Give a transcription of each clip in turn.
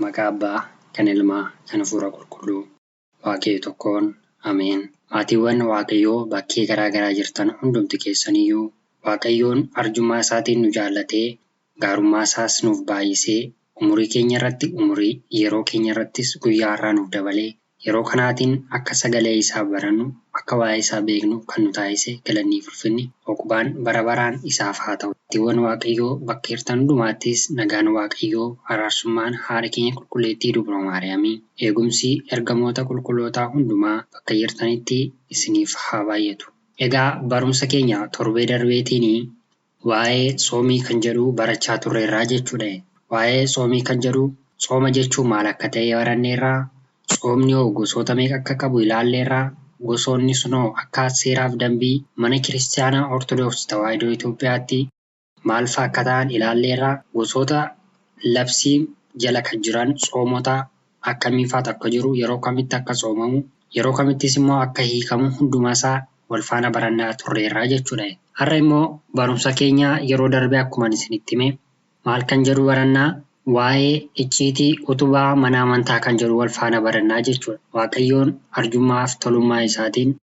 Maqaa Abbaa, kan Ilmaa, kan Hafuura Qulqulluu, Waaqayyo tokkoon. Ameen. Maatiiwwan Waaqayyoo bakkee garaa garaa jirtan hundumti keessaniyyuu Waaqayyoon arjummaa isaatiin nu jaallatee gaarummaa isaas nuuf baay'isee umurii keenya irratti umurii, yeroo keenya irrattis guyyaa har'aa nuuf dabalee yeroo kanaatiin akka sagalee isaa barannu, akka waa'ee isaa beeknu kan nu taasise galannii fi ulfinni Oqubaan bara baraan isaaf haa ta'u. Maatiiwwan Waaqayyoo bakka jirtan hundumaattis nagaan Waaqayyoo, araarsummaan haadha keenya qulqulleettii Dubroo Maariyaamii, eegumsi ergamoota qulqullootaa hundumaa bakka jirtanitti isiniif haa baay'atu. Egaa barumsa keenya torbee darbeetiin waa'ee soomii kan jedhu barachaa turreerraa jechuudha. Waa'ee soomii kan jedhu sooma jechuun maal akka ta'e baranneerraa, soomni hoo gosoota meeqa akka qabu ilaalleerraa, gosoonni sunoo akka seeraaf dambii mana kiristaanaa Ortodoksii Tawaahidoo Itoophiyaatti maal fa'a akka ta'an ilaalleerraa, gosoota labsii jala kan jiran soomota akkamii fa'aatu akka jiru, yeroo kamitti akka soomamu, yeroo kamittis immoo akka hiikamu hundumaasaa wal faana barannaa turreerraa jechuudha. Har'a immoo barumsa keenya yeroo darbe akkuma isinitti hime maal kan jedhu barannaa, waa'ee icciitii utubaa mana amantaa kan jedhu wal faana barannaa jechuudha. Waaqayyoon arjummaa fi tolummaa isaatiin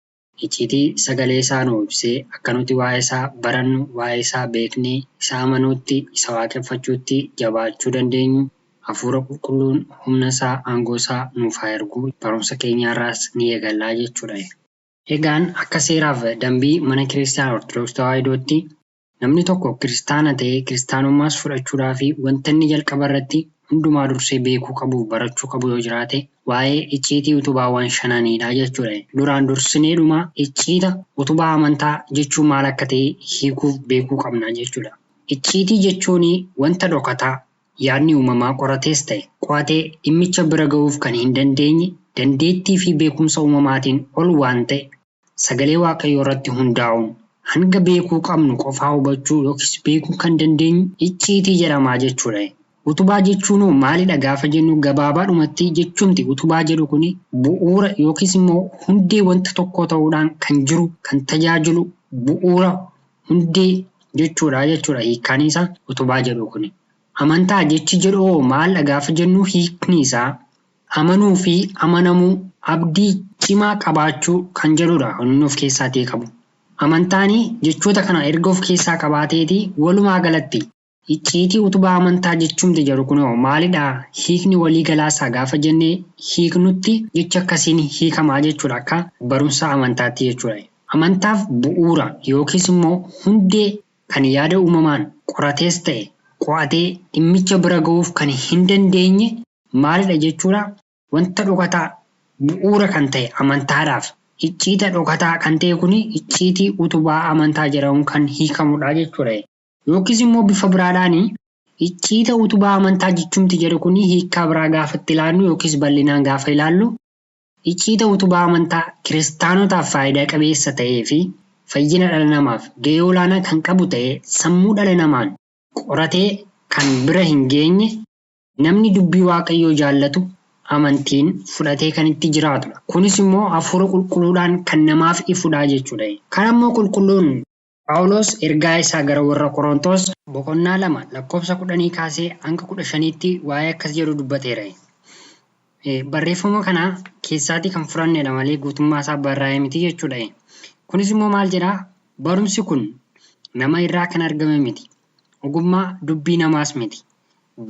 icciitii sagalee isaa nuu ibsee akka nuti waa'ee isaa barannu, waa'ee isaa beeknee isa amanuutti, isa waaqeffachuutti jabaachuu dandeenyu Hafuura Qulqulluun humna isaa, aangoo isaa nuuf haa ergu. Barumsa keenya irraas ni eegallaa jechuudha. Egaan akka seeraaf dambii mana kiristaanaa Ortodoksii Tawaahidootti namni tokko kiristaana ta'ee kiristaanummaas fudhachuudhaa fi wanta inni jalqaba irratti hundumaa dursee beekuu qabu, barachuu qabu yoo jiraate waa'ee icciitii utubaawwan shananiidha jechuudha. Duraan dursineedhuma icciita utubaa amantaa jechuun maal akka ta'e hiikuuf beekuu qabna jechuudha. Icciitii jechuun wanta dhokataa yaadni uumamaa qoratees ta'e qo'atee dhimmicha bira ga'uuf kan hin dandeenye, dandeettii fi beekumsa uumamaatiin ol waan ta'e sagalee Waaqayyoo irratti hundaa'uun hanga beekuu qabnu qofaa hubachuu yookiis beekuu kan dandeenyu icciitii jedhama jechuudha. Utubaa jechuun maalidha gaafa jennu gabaabaadhumatti jechuumti utubaa jedhu kun bu'uura yookiis immoo hundee wanta tokkoo ta'uudhaan kan jiru, kan tajaajilu bu'uura hundee jechuudha. Hiikkaan isaa utubaa jedhu kun. Amantaa jechi jedhu maalidha gaafa jennu hiikni isaa amanuu fi amanamuu, abdii cimaa qabaachuu kan jedhudha kan inni of keessaatii qabu. Amantaan jechoota kana erga of keessaa qabaateeti walumaa galatti icciitii utubaa amantaa jechuumti jedhu kun maalidha hiikni walii galaasaa gaafa jennee hiiknutti jecha akkasiin hiikamaa jechuudha akka barumsa amantaatti jechuudha. Amantaaf bu'uura yookiis immoo hundee kan yaada uumamaan qoratees ta'e qo'atee dhimmicha bira ga'uuf kan hin dandeenye maalidha jechuudha. Wanta dhokataa bu'uura kan ta'e amantaadhaaf icciita dhokataa kan ta'e kun icciitii utubaa amantaa jedhamuun kan hiikamudha jechuudha. Yookiis immoo bifa biraadhaan icciita utubaa amantaa jechuumti jedhu kun hiikkaa biraa gaafatti ilaallu yookiis bal'inaan gaafa ilaallu icciita utubaa amantaa kiristaanotaaf faayidaa qabeessa ta'ee fi fayyina dhala namaaf gahee olaanaa kan qabu ta'ee sammuu dhala namaan qoratee kan bira hin geenye namni dubbii Waaqayyoo jaallatu amantiin fudhatee kan itti jiraatudha. Kunis immoo Hafuura Qulqulluudhaan kan namaaf ifudha jechuudha. Kan ammoo qulqulluun Phaawulos ergaa isaa gara warra Qorontos boqonnaa 2 lakkoofsa 10 kaasee hanga 15tti waa'ee akkas jedhu dubbateera. Barreeffama kana keessaatii kan furannedha malee guutummaa isaa barraa'ee miti jechuudha. Kunis immoo maal jedhaa? Barumsi kun nama irraa kan argame miti. Ogummaa dubbii namaas miti.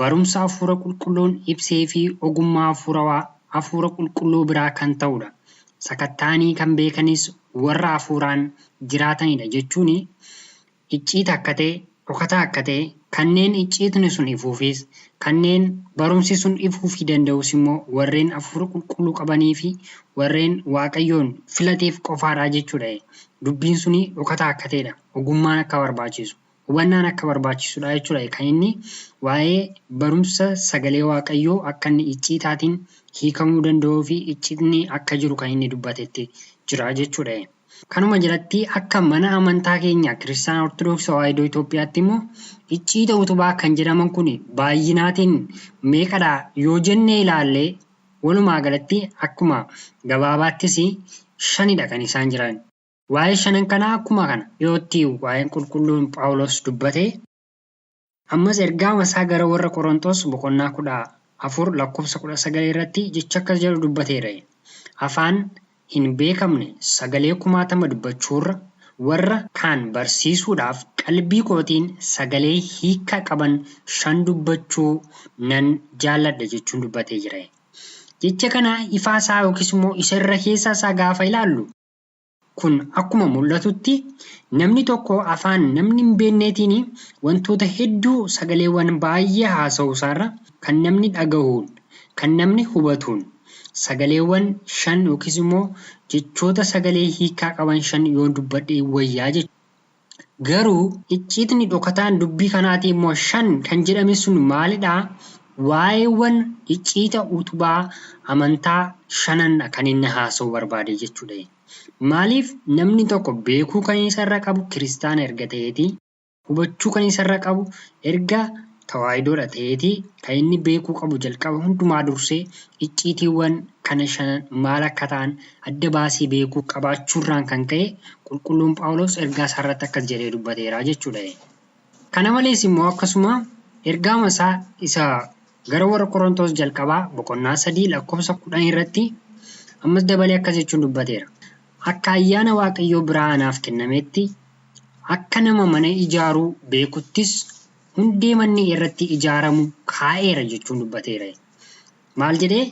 Barumsa Hafuura Qulqulluun ibsee fi ogummaa Hafuura Qulqulluu biraa kan ta'udha. Sakatta'anii kan beekanis warra hafuuraan jiraatanidha jechuun icciita akka ta'e, dhokataa akka ta'e, kanneen icciitni sun ifuufis, kanneen barumsi sun ifuufii danda'us immoo warreen Hafuura Qulqulluu qabanii fi warreen Waaqayyoon filateef qofaadha jechuudha. Dubbiin suni dhokataa akka ta'edha. Ogummaan akka barbaachisu. Hubannaan akka barbaachisudha jechuudha. Kan inni waa'ee barumsa sagalee Waaqayyoo akka inni icciitaatiin hiikamuu danda'uu fi icciitni akka jiru kan inni dubbatetti jira jechuudha. Kanuma jalatti akka mana amantaa keenya Kiristaanaa Ortodoksii Tawaahidoo Itoophiyaatti immoo icciita utubaa kan jedhaman kun baay'inaatiin meeqadha yoo jennee ilaallee walumaa galatti akkuma gabaabaattis 5dha kan isaan jiran. Waa'ee 5 kanaa akkuma kana yootti waa'een qulqulluun Phaawulos dubbate ammas ergaa isaa gara warra Qorontos boqonnaa 4 lakkoofsa 19 irratti jecha akkas jedhu dubbateera. Afaan hin beekamne sagalee 60 dubbachuurra warra kaan barsiisuudhaaf qalbii kootiin sagalee hiika qaban 5 dubbachuu nan jaalladha jechuun dubbatee jira. Jecha kana ifaa isaa yookiis immoo isa irra keessaa isaa gaafa ilaallu kun akkuma mul'atutti namni tokko afaan namni hin beekneetiin wantoota hedduu sagaleewwan baay'ee haasa'u isaarra kan namni dhaga'uun kan namni hubatuun sagaleewwan 5 yookiis immoo jechoota sagalee hiikaa qaban 5 yoo dubbadhe wayyaa jechuudha. Garuu icciitni dhokataan dubbii kanaatii immoo 5 kan jedhame sun maalidhaa? Waa'eewwan icciita utubaa amantaa 5 kan inni haasa'u barbaade jechuudha. Maaliif namni tokko beekuu kan isarra qabu kiristaana erga ta'eeti, hubachuu kan isarra qabu erga tawaayidoodha ta'eeti, kan inni beekuu qabu jalqaba hundumaa dursee icciitiiwwan kana 5 maal akka ta'an adda baasee beekuu qabaachuurraan kan ka'e qulqulluun Phaawulos ergaa isaarratti akkas jedhee dubbateera jechuudha. Kana malees immoo akkasuma ergaama isaa isa gara warra Qorontos jalqabaa boqonnaa 3 lakkoofsa 10 irratti ammas dabalee akkas jechuun dubbateera. Akka ayyaana Waaqayyoo biraa anaaf kennametti akka nama mana ijaaruu beekuttis hundee manni irratti ijaaramu kaa'eera jechuun dubbateera. Maal jedhee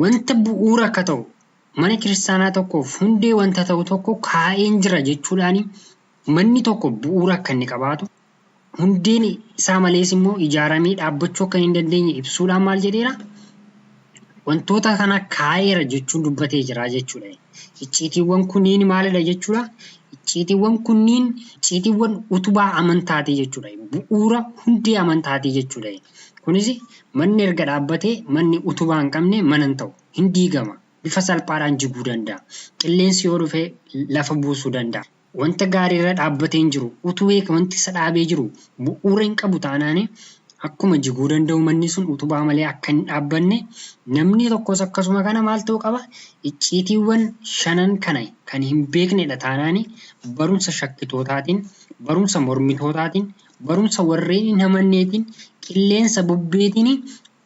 wanta bu'uura akka ta'u mana kiristaanaa tokkoof hundee wanta ta'u tokko kaa'een jira jechuudhaan manni tokko bu'uura akka inni qabaatu hundeen isaa malees immoo ijaaramee dhaabbachuu akka hin dandeenye ibsuudhaan maal jedheera? Wantoota kana kaa'eera jechuun dubbatee jira jechuudha. Icciitiiwwan kunniin maalidha jechuudha? Icciitiiwwan kunniin icciitiiwwan utubaa amantaati jechuudha. Bu'uura hundee amantaati jechuudha. Kunis manni erga dhaabbatee manni utubaa hin qabne mana hin ta'u, hin diigama. Bifa salphaadhaan jiguu danda'a. Qilleensi yoo dhufe lafa buusuu danda'a. Wanta gaariirra dhaabbatee hin jiru, utubee wanti isa dhaabee jiru bu'uura hin qabu taanaan akkuma jiguu danda'u manni sun utubaa malee akka hin dhaabbanne namni tokkos akkasuma kana maal ta'uu qaba? Icciitiiwwan 5 kana kan hin beeknedha taanaan barumsa shakkitootaatiin, barumsa mormitootaatiin, barumsa warreen hin amanneetiin, qilleensa bubbeetiin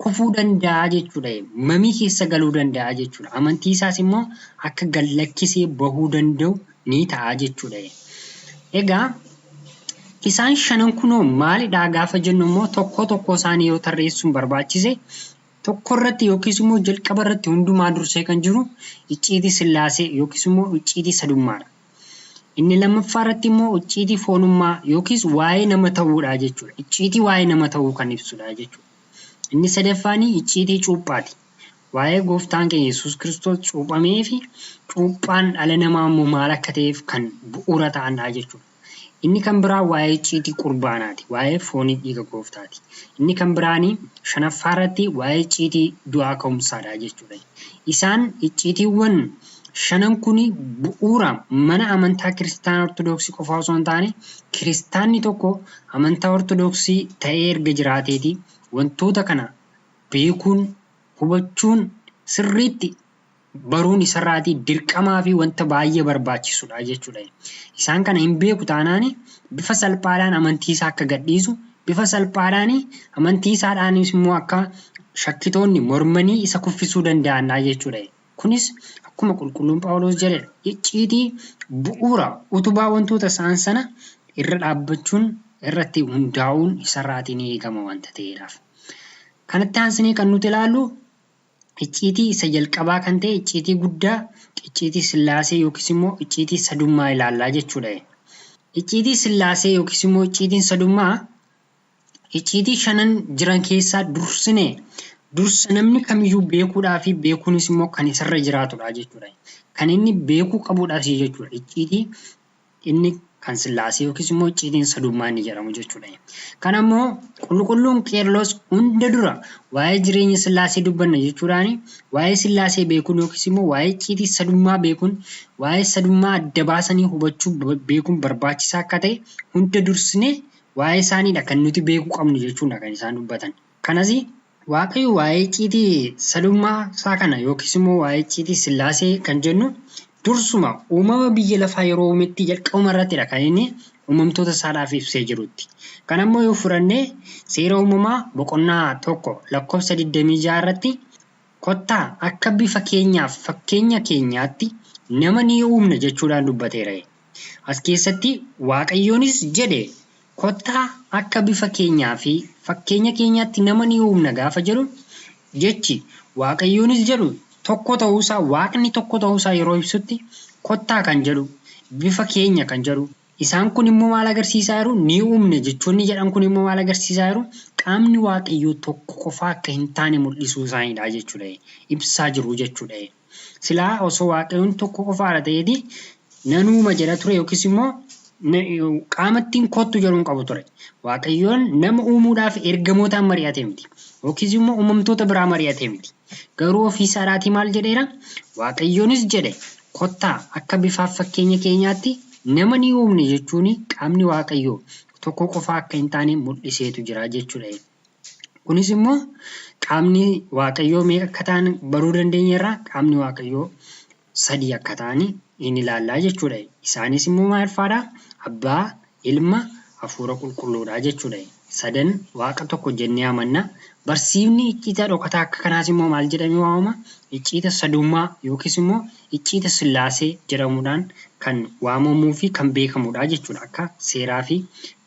kufuu danda'a jechuudha. Mamii keessa galuu danda'a jechuudha. Amantii isaas immoo akka gallakkisee bahuu danda'u ni ta'a jechuudha. Egaa isaan 5 kunoo maalidhaa gaafa jennu immoo tokko tokko isaanii yoo tarreessuun barbaachise tokko irratti yookiis immoo jalqaba irratti hundumaa dursee kan jiru icciitii Sillaasee yookiis immoo icciitii sadummaadha. Inni lammaffaa irratti immoo icciitii foonummaa yookiis waa'ee nama ta'uudha jechuudha. Icciitii waa'ee nama ta'uu kan ibsudha jechuudha. Inni sadaffaan icciitii cuuphaati. Waa'ee gooftaan keenya Yesuus Kiristoos cuuphamee fi cuuphaan dhala namaa immoo maal akka ta'eef kan bu'uura ta'anidha jechuudha. Inni kan biraa waa'ee icciitii qurbaanaati. Waa'ee foonii dhiiga gooftaati. Inni kan biraan 5ffaa irratti waa'ee icciitii du'aa ka'umsaadha jechuudha. Isaan icciitiiwwan 5 kun bu'uura mana amantaa kiristaanaa ortodoksii qofa osoo hin taane kiristaanni tokko amantaa ortodoksii ta'ee erga jiraateeti wantoota kana beekuun hubachuun sirriitti baruun isarraatii dirqamaa fi wanta baay'ee barbaachisudha jechuudha. Isaan kana hin beeku taanaan bifa salphaadhaan amantii isaa akka gadhiisu, bifa salphaadhaan amantii isaadhaanis immoo akka shakkitoonni mormanii isa kuffisuu danda'an jechuudha. Kunis akkuma qulqulluun Phaawulos jedhedha. Icciitii bu'uura utubaa wantoota isaan sana irra dhaabbachuun irratti hundaa'uun isarraatii ni eegama wanta ta'eedhaaf. Kanatti aansinee kan nuti ilaallu icciitii isa jalqabaa kan ta'e icciitii guddaa icciitii Sillaasee yookiis immoo icciitii sadummaa ilaallaa jechuudha. Icciitii Sillaasee yookiis immoo icciitiin sadummaa icciitii 5 jiran keessaa dursa namni kamiyyuu beekuudhaa fi beekuunis immoo kan isarra jiraatudha jechuudha. Kan inni beekuu qabuudhaaf jechuudha. Icciitii inni kan Sillaasee yookiis immoo icciitiin sadummaa inni jedhamu jechuudha. Kana immoo qulqulluun Qeerloos hunda dura waa'ee jireenya Sillaasee dubbanna jechuudhaan waa'ee Sillaasee beekuun yookiis immoo waa'ee icciitii sadummaa beekuun waa'ee sadummaa adda baasanii hubachuu beekuun barbaachisaa akka ta'e hunda dursinee waa'ee isaaniidha kan nuti beekuu qabnu jechuudha kan isaan dubbatan. Kanas Waaqayyo waa'ee icciitii sadummaa isaa kana yookiis immoo waa'ee icciitii Sillaasee kan jennu dursuma uumama biyya lafaa yeroo uumetti jalqabuma irrattidha kan inni uumamtoota isaadhaaf ibsee jirutti. Kan ammoo yoo furannee seera uumamaa boqonnaa 1 lakkoofsa 26 irratti kottaa akka bifa keenyaaf fakkeenya keenyaatti nama ni uumna jechuudhaan dubbateera. As keessatti Waaqayyoonis jedhe kottaa akka bifa keenyaa fi fakkeenya keenyaatti nama ni uumna gaafa jedhu jechi Waaqayyoonis jedhu tokko ta'uusaa Waaqni tokko ta'uusaa yeroo ibsutti kottaa kan jedhu bifa keenya kan jedhu isaan kun immoo maal agarsiisaa jiru ni uumne jechuun jedhan kun immoo maal agarsiisaa jiru qaamni Waaqayyoo tokko qofa akka hin taane mul'isuu isaaniidha jechuudha. Ibsaa jiru jechuudha. Silaa osoo Waaqayyoon tokko qofaadha ta'eeti nan uuma jedha ture yookiis immoo qaamattiin kottu jedhuun qabu ture. Waaqayyoon nama uumuudhaaf ergamootaan mari'ate miti. Yookiis immoo uumamtoota biraa mari'ate miti. Garuu ofii isaatii maal jedheera? Waaqayyoonis jedhe kottaa akka bifaaf fakkeenya keenyaatti nama ni uumne jechuun qaamni Waaqayyoo tokko qofa akka hin taane mul'iseetu jira jechuudha. Kunis immoo qaamni Waaqayyoo meeqa akka ta'an baruu dandeenyeerra qaamni Waaqayyoo 3 akka ta'an in ilaallaa jechuudha. Isaanis immoo maal faadha? Abbaa, Ilma, Hafuura Qulqulluudha jechuudha. Sadan Waaqa tokko jennee amanna. Barsiifni icciita dhokataa akka kanaas immoo maal jedhamee waamama? Icciita sadummaa yookiis immoo icciita sillaasee jedhamuudhaan kan waamamuu fi kan beekamudha jechuudha. Akka seeraa fi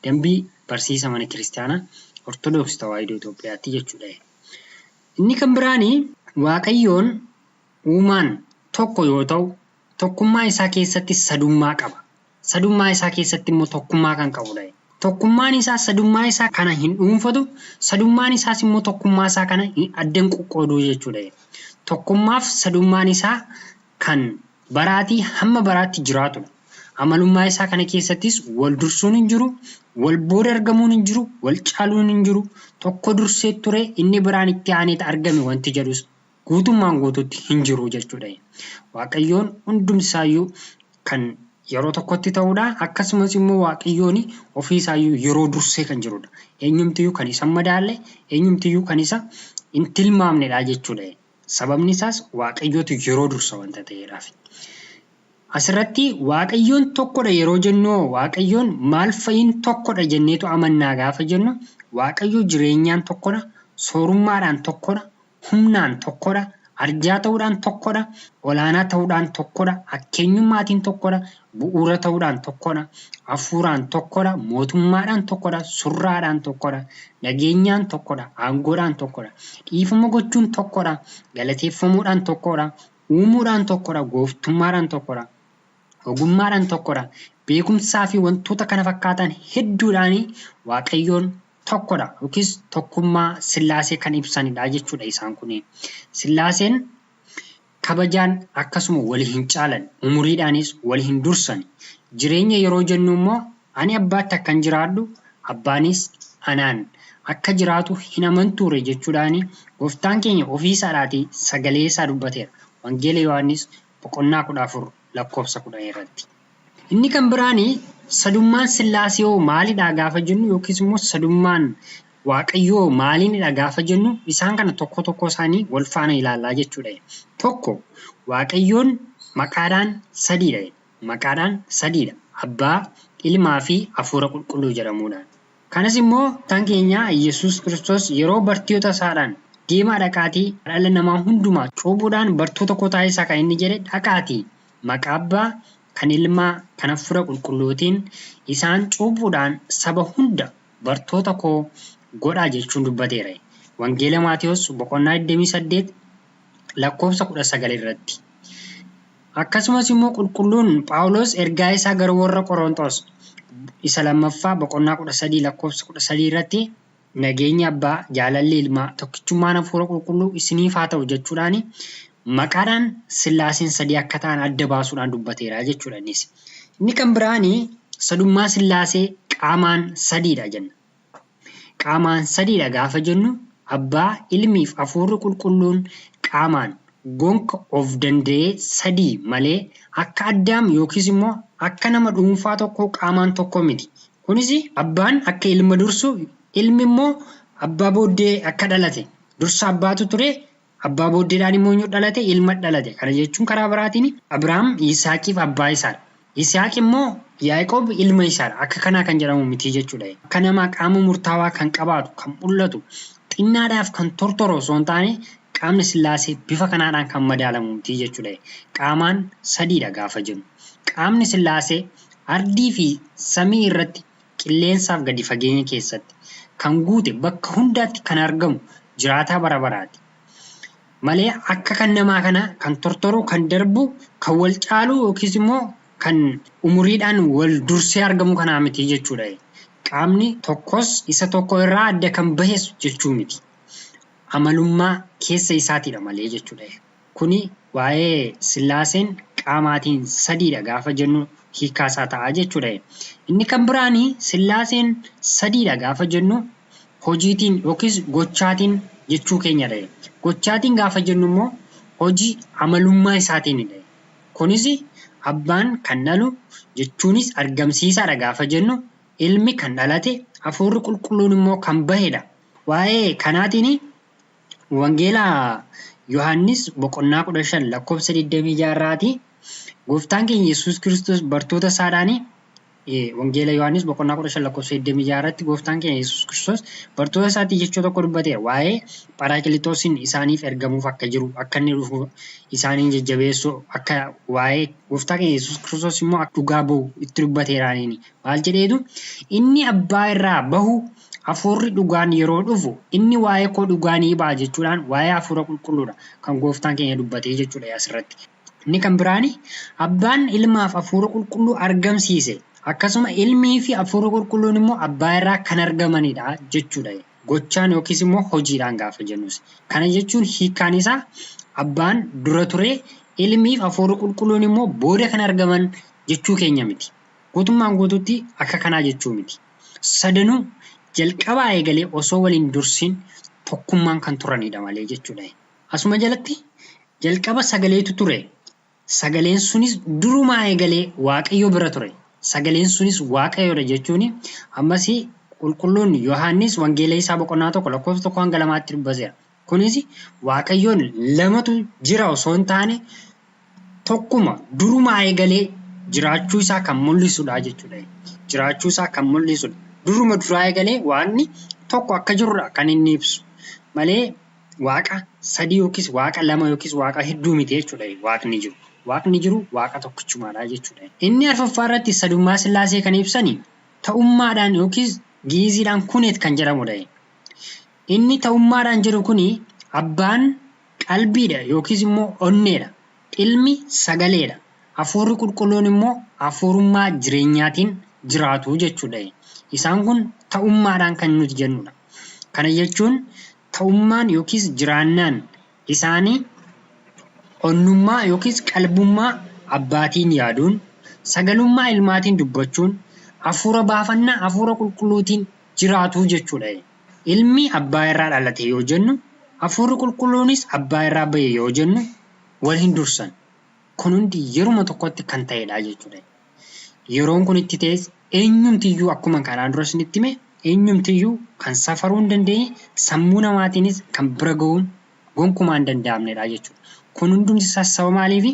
dambii barsiisa mana kiristaanaa Ortodoksii Tawaahidoo Itoophiyaatti jechuudha. Inni kan biraani Waaqayyoon uumaan tokko yoo ta'u tokkummaa isaa keessatti sadummaa qaba. Sadummaa isaa keessatti immoo tokkummaa kan qabudha. Tokkummaan isaa sadummaa isaa kana hin dhuunfatu, sadummaan isaas immoo tokkummaa isaa kana addan qoqqooduu jechuudha. Tokkummaaf sadummaan isaa kan baraatii hamma baraatti jiraatudha. Amalummaa isaa kana keessattis wal dursuun hin jiru, wal booda argamuun hin jiru, wal caaluun hin jiru. Tokko dursee ture inni biraan itti aaneeti argame wanti jedhus guutummaan guutuutti hin jiru jechuudha. Waaqayyoon hundumsaayyuu kan yeroo tokkotti ta'uudha. Akkasumas immoo Waaqayyoon ofii isaayyuu yeroo dursee kan jirudha. Eenyumtiyyuu kan isa madaalle, eenyumtiyyuu kan isa hin tilmaamnedha jechuudha. Sababni isaas Waaqayyootu yeroo dursa wanta ta'eedhaaf. Asirratti Waaqayyoon tokkodha yeroo jennu Waaqayyoon maal fa'iin tokkodha jenneetu amannaa gaafa jennu Waaqayyoo jireenyaan tokkodha, soorummaadhaan tokkodha, humnaan tokkodha, arjaa ta'uudhaan tokkodha, olaanaa ta'uudhaan tokkodha, akkeenyummaatiin tokkodha, bu'uura ta'uudhaan tokkodha, hafuuraan tokkodha, mootummaadhaan tokkodha, surraadhaan tokkodha, nageenyaan tokkodha, aangoodhaan tokkodha, dhiifama gochuun tokkodha, galateeffamuudhaan tokkodha, uumuudhaan tokkodha, gooftummaadhaan tokkodha, ogummaadhaan tokkodha, beekumsaa fi wantoota kana fakkaatan hedduudhaan Waaqayyoon tokkodha yookiis tokkummaa sillaasee kan ibsanidha jechuudha isaan kun. Sillaaseen kabajaan akkasuma wal hin caalan, umuriidhaanis wal hin dursan. Jireenya yeroo jennu immoo ani abbaatti akkan jiraadhu, abbaanis anaan akka jiraatu hin amantuure jechuudhaan gooftaan keenya ofii isaatii sagalee isaa dubbateera. Wangeela Yohaannis boqonnaa 14 lakkoofsa 10 irratti. Inni kan biraani sadummaan sillaasee maalidha gaafa jennu yookiis immoo sadummaan Waaqayyoo maaliinidha gaafa jennu isaan kana tokko tokko isaanii wal faana ilaallaa jechuudha. Tokko Waaqayyoon maqaadhaan sadiidha. Maqaadhaan sadiidha. Abbaa, Ilmaa fi Hafuura Qulqulluu jedhamuudhaan. Kanas immoo tan keenya Yesuus Kiristoos yeroo bartoota isaadhaan deemaa dhaqaatii dhala namaa hundumaa cuubuudhaan bartoota kotaa isaa kan inni jedhe dhaqaatii maqaa Abbaa kan Ilmaa kan Hafuura Qulqulluutiin isaan cuubuudhaan saba hunda bartoota koo godhaa jechuun dubbateera. Wangeela Maatiyos boqonnaa 28 lakkoofsa 19 irratti. Akkasumas immoo qulqulluun Phaawulos ergaa isaa gara warra Qorontos isa lammaffaa boqonnaa 13 lakkoofsa 13 irratti nageenya Abbaa, jaalalli Ilmaa, tokkichummaan Hafuura Qulqulluu isiniif haa ta'u jechuudhaan maqaadhaan sillaaseen sadii akka ta'an adda baasuudhaan dubbateera jechuudha innis. Inni kan biraani sadummaa sillaasee qaamaan sadiidha jenna. Qaamaan sadiidha gaafa jennu Abbaa, Ilmiif Hafuurri Qulqulluun qaamaan gonka of danda'ee sadii malee akka Addaam yookiis immoo akka nama dhuunfaa tokko qaamaan tokko miti. Kunis Abbaan akka Ilma dursu, Ilmi immoo Abbaa booddee akka dhalate. Dursa Abbaatu ture. Abbaa booddeedhaan immoo dhalate, Ilma dhalate. Kana jechuun karaa biraatiin Abrahaam Yisaaqiif abbaa isaadha. Yisaaq immoo Yaaqoob ilma isaadha. Akka kanaa kan jedhamu miti jechuudha. Akka namaa qaama murtaawaa kan qabaatu, kan mul'atu, xinnaadhaaf kan tortoru osoo hin taane qaamni Sillaasee bifa kanaadhaan kan madaalamu miti jechuudha. Qaamaan sadiidha gaafa jennu. Qaamni Sillaasee ardii fi samii irratti qilleensaaf gadi fageenya keessatti kan guute bakka hundaatti kan argamu jiraataa bara baraati. Malee akka kan namaa kana kan tortoru, kan darbu, kan wal caalu yookiis immoo kan umuriidhaan wal dursee argamu kanaa miti jechuudha. Qaamni tokkos isa tokko irraa adda kan baheessu jechuu miti. Amalummaa keessa isaatiidha malee jechuudha. Kuni waa'ee Sillaaseen qaamaatiin sadiidha gaafa jennu hiikkaasaa ta'a jechuudha. Inni kan biraanii Sillaaseen sadiidha gaafa jennu hojiitiin yookiis gochaatiin jechuu keenyadha. Gochaatiin gaafa jennu immoo hojii amalummaa isaatiinidha. Kunis abbaan kan dhalu jechuunis argamsiisaadha gaafa jennu ilmi kan dhalate hafuurri qulqulluun immoo kan bahedha. Waa'ee kanaatiin wangeelaa Yohaannis boqonnaa 15 lakkoofsa 26 gooftaan keenya Yesuus Kiristoos bartoota isaadhaanii wangeela Yohaannis boqonnaa 15 lakkoofsa 26 gooftaan keenya Yesuus Kiristoos bartoota isaatii jechuu tokko dubbateera. Waa'ee Pharakilitoosiin isaaniif ergamuuf akka jiru, akka inni dhufu isaaniin jajjabeessu, akka waa'ee gooftaa keenya Yesuus Kiristoos immoo akka dhugaa bahu itti dubbateeraaniini. Maal jedheetu inni abbaa irraa bahu hafuurri dhugaan yeroo dhufu inni waa'ee koo dhugaanii ba'a jechuudhaan waa'ee hafuura qulqulluudha kan gooftaan keenya dubbatee jechuudha asirratti. Inni kan biraani abbaan ilmaaf hafuura qulqulluu argamsiise. Akkasuma ilmii fi hafuura qulqulluun immoo abbaa irraa kan argamanidha jechuudha. Gochaan yookiis immoo hojiidhaan gaafa jennus. Kana jechuun hiikkaan isaa abbaan dura ture, ilmii fi hafuura qulqulluun immoo booda kan argaman jechuu keenya miti. Guutummaan guutuutti akka kanaa jechuu miti. Sadanuu jalqabaa eegalee osoo waliin dursin tokkummaan kan turanidha malee jechuudha. Asuma jalatti jalqaba sagaleetu ture. Sagaleen sunis durumaa eegalee Waaqayyo bira ture. Sagaleen sunis Waaqayyoodha jechuun ammas qulqulluun Yohaannis wangeela isaa boqonnaa 1 lakkoofsa 1 hanga 2tti dubbateera. Kunis Waaqayyoon lamatu jira osoo hin taane tokkuma durumaa eegalee jiraachuu isaa kan mul'isudha jechuudha. Jiraachuu isaa kan mul'isudha. Duruma duraa eegalee waanni tokko akka jirudha kan inni ibsu. Malee Waaqa sadii yookiis Waaqa lama yookiis Waaqa hedduu miti jechuudha. Waaqni jiru. Waaqni jiru Waaqa tokkichumaadha jechuudha. Inni arfaffaa irratti sadummaa Sillaasee kan ibsani ta'ummaadhaan yookiis giiziidhaan kuneet kan jedhamudha. Inni ta'ummaadhaan jedhu kuni abbaan qalbiidha yookiis immoo onneedha. Ilmi sagaleedha. Hafuurri qulqulluun immoo hafuurummaa jireenyaatiin jiraatu jechuudha. Isaan kun ta'ummaadhaan kan nuti jennudha. Kana jechuun ta'ummaan yookiis jiraannaan isaanii onnummaa yookiis qalbummaa abbaatiin yaaduun, sagalummaa ilmaatiin dubbachuun, hafuura baafannaa hafuura qulqulluutiin jiraatu jechuudha. Ilmi abbaa irraa dhalate yoo jennu, hafuurri qulqulluunis abbaa irraa bahe yoo jennu wal hin dursan. Kun hundi yeruma tokkotti kan ta'edha jechuudha. Yeroon kun itti ta'es eenyumtiyyuu akkuma kanaan dura isinitti hime eenyumtiyyuu kan safaruu hin dandeenye sammuu namaatiinis kan bira ga'uun gonkumaa hin danda'amnedha jechuudha. Kun hundumti isaa sababa maaliifi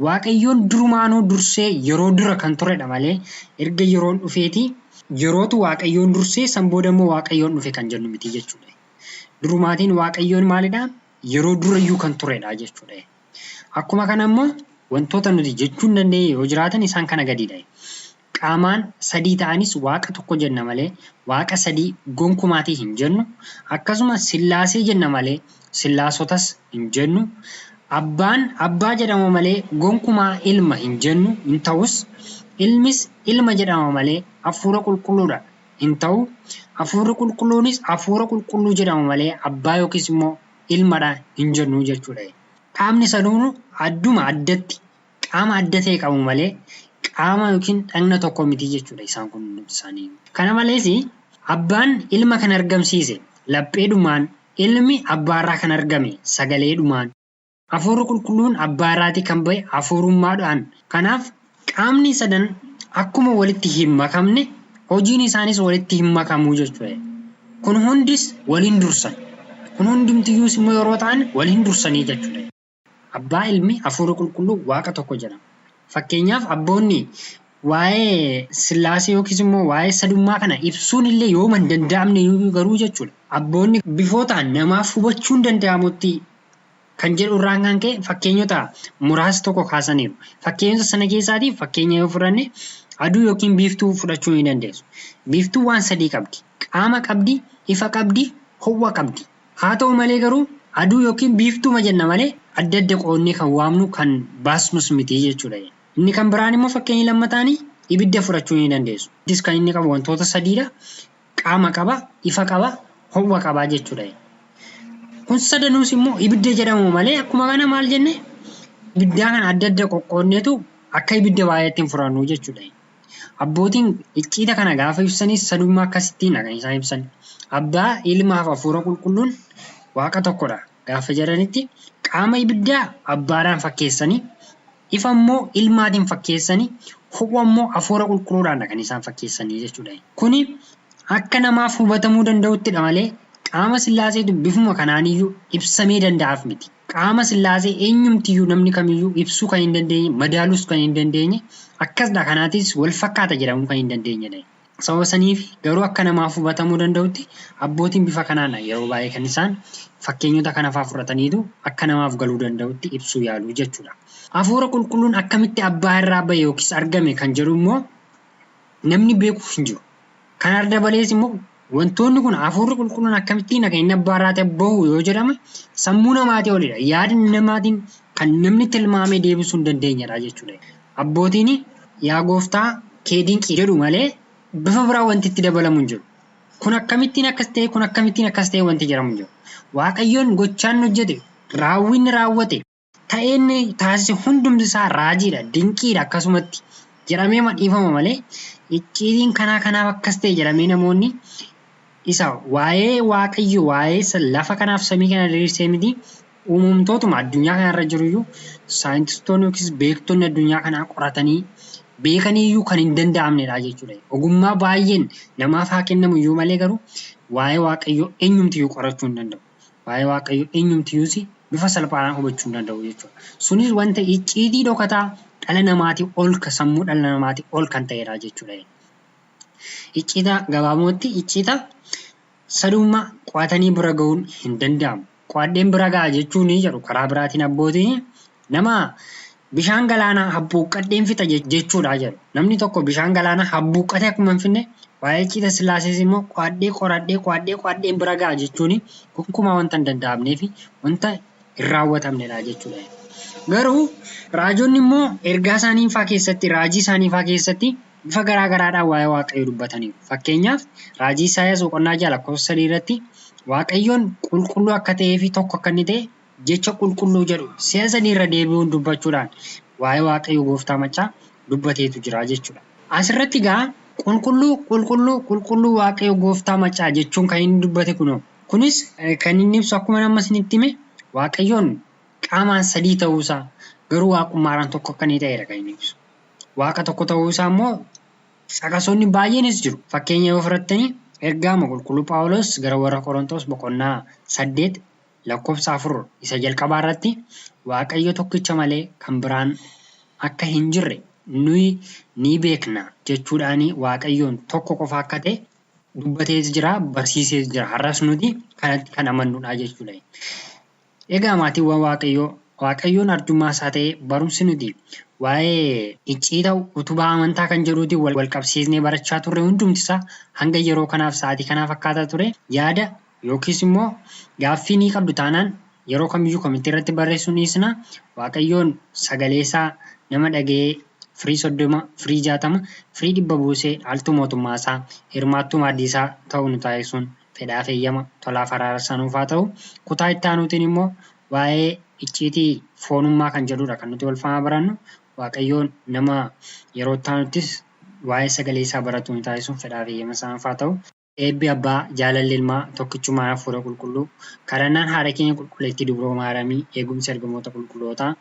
Waaqayyoon durumaanuu dursee yeroo dura kan turedha malee erga yeroon dhufeeti yerootu Waaqayyoon dursee san booda immoo Waaqayyoon dhufe kan jennu miti jechuudha. Durumaatiin Waaqayyoon maalidha? Yeroo durayyuu kan turedha jechuudha. Akkuma kana immoo wantoota nuti jechuu hin dandeenye yoo jiraatan isaan kana gadiidha. Qaamaan sadii ta'anis Waaqa tokko jenna malee Waaqa sadii gonkumaatii hin jennu. Akkasuma Sillaasee jenna malee Sillaasotas hin jennu. Abbaan abbaa jedhama malee gonkumaa ilma hin jennu hin ta'us. Ilmis ilma jedhama malee hafuura qulqulluudha hin ta'u. Hafuurri qulqulluunis hafuura qulqulluu jedhama malee abbaa yookiis immoo ilmadha hin jennu jechuudha. Qaamni sanuun adduma addatti qaama adda ta'e qabu malee qaama yookiin dhagna tokko miti jechuudha isaan kun isaanii. Kana malees abbaan ilma kan argamsiise lapheedhumaan, ilmi abbaarraa kan argame sagaleedhumaan, hafuurri qulqulluun abbaarraatii kan bahe hafuurummaadhaan. Kanaaf qaamni sadan akkuma walitti hin makamne hojiin isaanis walitti hin makamu jechuudha. Kun hundis waliin dursan. Kun hundumtiyyuus immoo yeroo ta'an waliin dursanii jechuudha. Abbaa ilmi hafuura qulqulluu Waaqa tokko jedhama. Fakkeenyaaf abboonni waa'ee Sillaasee yookiis immoo waa'ee sadummaa kana ibsuun illee yooma hin danda'amne garuu jechuudha. Abboonni bifootaan namaaf hubachuu hin danda'amutti kan jedhu irraan kan ka'e fakkeenyota muraasa tokko kaasaniiru. Fakkeenyota sana keessaatiif fakkeenya yoo fudhanne aduu yookiin biiftuu fudhachuu ni dandeessu. Biiftuu waan sadii qabdi. Qaama qabdi, ifa qabdi, ho'a qabdi. Haa ta'u malee garuu aduu yookiin biiftuuma jenna malee adda adda qoonnee kan waamnu kan baasnus miti jechuudha. Inni kan biraan immoo fakkeenyi lammataanii ibidda fudhachuu ni dandeessu. Iddis kan inni qabu wantoota sadiidha. Qaama qaba, ifa qaba, ho'a qaba jechuudha. Kun sadanuus immoo ibidda jedhamu malee akkuma kana maal jenne ibiddaa kana adda adda qoqqoonneetu akka ibidda baay'eetti hin furannu jechuudha. Abbootiin icciita kana gaafa ibsanis sadummaa akkasittiin kan isaan ibsan. Abbaa, Ilmaa fi Hafuura Qulqulluun Waaqa tokkodha. Gaafa jedhanitti qaama ibiddaa abbaadhaan fakkeessanii, ifa immoo ilmaatiin fakkeessanii, ho'a immoo Hafuura Qulqulluudhaan kan isaan fakkeessanii jechuudha. Kuni akka namaaf hubatamuu danda'uttidha malee qaama Sillaaseetu bifuma kanaaniyyuu ibsamee danda'aaf miti. Qaama Sillaasee eenyumtiyyuu namni kamiyyuu ibsuu kan hin dandeenye, madaaluus kan hin dandeenye, akkasuma kanaatis wal fakkaata jedhamuu kan hin dandeenyedha. Sababa saniif garuu akka namaaf hubatamuu danda'utti abbootiin bifa kanaan yeroo baay'ee kan isaan fakkeenyota kana fa'aa fudhataniitu akka namaaf galuu danda'utti ibsuu yaalu jechuudha. Hafuura Qulqulluun akkamitti abbaa irraa bahe yookiis argame kan jedhu immoo namni beekuuf hin jiru. Kana dabalees immoo wantoonni kun Hafuurri Qulqulluun akkamittiin akka inni abbaa irraa bahu yoo jedhame sammuu namaatii olidha. Yaadni namaatiin kan namni tilmaamee deebisuu hin dandeenyedha jechuudha. Abbootiin yaa gooftaa kee dinqii jedhu malee bifa biraa wanti itti dabalamu hin jiru. Kun akkamittiin akkas ta'e, kun akkamittiin akkas ta'e wanti jedhamu hin jiru. Waaqayyoon gochaan hojjete, raawwinni raawwate, ta'een taasise hundumti isaa raajiidha, dinqiidha akkasumatti jedhamee madhiifama malee icciitiin kanaaf akkas ta'e jedhamee namoonni isa waa'ee Waaqayyo waa'ee lafa kanaaf samii kana diriirsee miti uumamtootuma addunyaa kanarra jiruyyuu saayintistoonni yookiis beektonni addunyaa kanaa qoratanii beekaniyyuu kan hin danda'amnedha jechuudha. Ogummaa baay'een namaaf haa kennamu iyyuu malee garuu waa'ee Waaqayyoo eenyumtiyyuu qorachuu hin danda'u. Waa'ee Waaqayyoo eenyumtiyyuus bifa salphaadhaan hubachuu hin danda'u jechuudha. Sunis wanta icciitii dhokataa dhala namaatii ol sammuu dhala namaatii ol kan ta'edha jechuudha. Icciita gabaabumatti icciita sadummaa qo'atanii bira ga'uun hin danda'amu. Qo'adheen bira ga'a jechuun ni jedhu karaa biraatiin abbootiin nama bishaan galaanaa habbuuqqadheen fixa jechuudha jedhu. Namni tokko bishaan galaanaa habbuuqqatee akkuma hin finne waa'ee icciita Sillaasees immoo qo'adheen bira ga'a jechuun gonkumaa wanta hin danda'amnee fi wanta hin raawwatamnedha jechuudha. Garuu raajonni immoo ergaa isaanii fa'aa keessatti, raajii isaanii fa'aa keessatti bifa garaa garaadhaan waa'ee Waaqayyoo dubbataniiru. Fakkeenyaaf raajii Isaayaas boqonnaa 6 irratti Waaqayyoon qulqulluu akka ta'ee fi tokko akka inni ta'e jecha qulqulluu jedhu si'a sadii irra deebi'uun dubbachuudhaan waa'ee Waaqayyoo gooftaa machaa dubbateetu jira jechuudha. Asirratti gaa qulqulluu Waaqayyoo gooftaa machaa jechuun kan inni dubbate kunoo. Kunis kan inni ibsu akkuma nama isinitti hime Waaqayyoon qaamaan sadii ta'uusaa garuu waaqummaadhaan tokko akka inni ta'edha kan inni ibsu. Waaqa tokko ta'uusaa immoo caqasoonni baay'eenis jiru. Fakkeenya yoo fudhattanii ergaama qulqulluu Phaawulos gara warra Qorontos boqonnaa 8 lakkoofsa 4 isa jalqabaa irratti Waaqayyo tokkicha malee kan biraan akka hin jirre nuyi ni beekna jechuudhaan Waaqayyoon tokko qofa akka ta'e dubbatees jira, barsiisees jira. Har'as nuti kanatti kan amannudha jechuudha. Egaa maatiiwwan Waaqayyoon arjummaa isaa ta'e barumsi nuti waa'ee icciita utubaa amantaa kan jedhuuti wal qabsiisnee barachaa turre hundumti isaa hanga yeroo kanaaf sa'aatii kanaaf akkaataa ture yaada yookiis immoo gaaffii ni qabdu taanaan yeroo kamiyyuu komitii irratti barreessuu ni dhiisna. Waaqayyoon sagalee isaa nama dhaga'ee firii 30, firii 60, firii 100 buusee dhaaltuu mootummaa isaa hirmaattuu maaddii isaa ta'uu nu taasisuun fedhaa fi eeyyama tolaaf araarsaa nuuf haa ta'u. Kutaa itti aanuutiin immoo waa'ee icciitii foonummaa kan jedhudha kan nuti wal faana barannu. Waaqayyoon nama yeroo taanuttis waa'ee sagalee isaa baratu nu taasisuun fedhaa fi eeyyama isaa nuuf haa ta'u. Eebbi abbaa jaalalli ilmaa tokkichummaa hafuura qulqulluu kadhannaan haadha keenya qulqulleettii dubroo maaramii eegumsi ergamoota qulqullootaa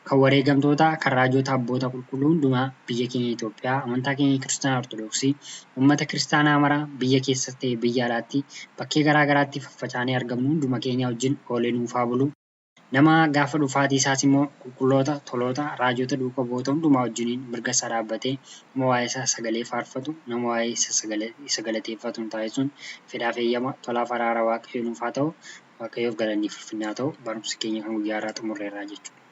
kan wareegamtoota kan raajota abboota qulqulluu hundumaa biyya keenya Itoophiyaa amantaa keenya kiristaanaa ortodoksii uummata kiristaanaa mara biyya keessatti ta'e biyya alaatti bakkee garaa garaatti faffacaanee argamnu hunduma keenya wajjin oolee nuuf haa bulu. Nama gaafa dhufaatii isaas immoo qulqulloota, toloota, raajota duukaa bu'oota hundumaa wajjiniin mirga isaa dhaabbatee nama waa'ee isaa sagalee faarfatu, nama waa'ee isa galateeffatu taasisuun fedhaaf eeyyama tolaaf araara Waaqayyoo nuuf haa ta'u. Waaqayyoof galanni fi ulfinni haa ta'u. Barumsi keenya kan guyyaa irraa xumurreerra jechuudha.